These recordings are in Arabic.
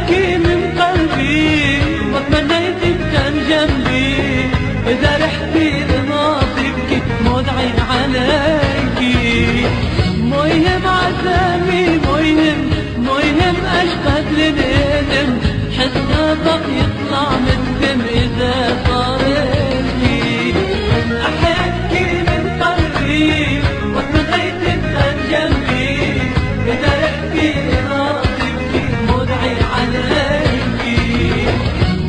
أبكي من قلبي وتمنيت كان جنبي، إذا رحتي لما تبكي مدعي عليكي. مهم عذابي مهم أشقد للندم، حسنا ضغط يطلع من الدم إذا صارلي. أحكي من قلبي وتمنيت كان جنبي، إذا رحتي لما تبكي مدعي عليكي.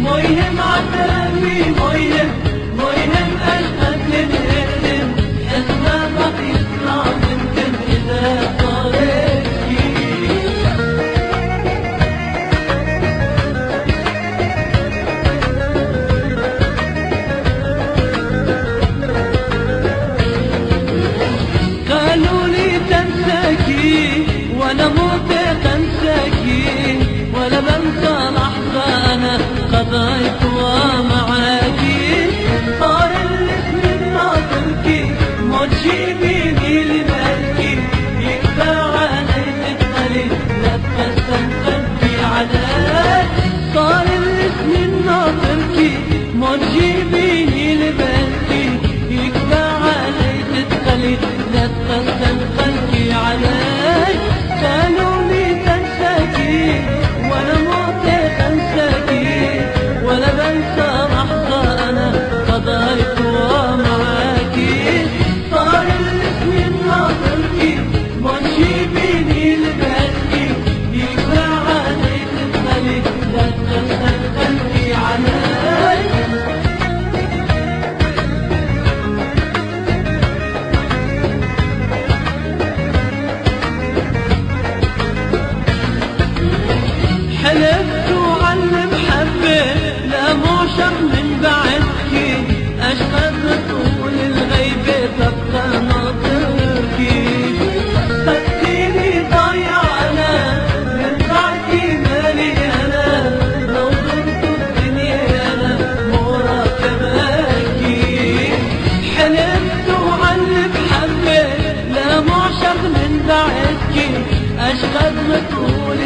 مهم عذابي مهم أشقد للندم، حسنا ضغط يطلع من الدم إذا صارلي. ولا موت انساكي ولا بنسى لحظة انا قضيتها معاكي. صار الاسم ناطركي ما تجيبيني لبالكي، يكفى علي تدخلي لا تبسم قلبي عليك. صار الاسم ناطركي ما تجيبيني لبالكي، يكفى علي تدخلي لا تبسم قلبي عليك. قالوا لي تنساكي ولا موت انساكي ولا بنسى لحظة انا قضيتها معاكي. صار الاسم ناظركي ما تجيبيني لبالكي، يكفى علي تدخلي لا تنسى قلبي عليك. حلفت وعلى المحبة لا معشق من بعدكي، أشقد طول الغيبة تبقى ناطركي. خدتيني ضايع أنا من بعدكي مالي أنا، لو ضرت الدنيا أنا مورا كماكي. حلفت وعلى المحبة لا معشق من بعدكي، أشقد طول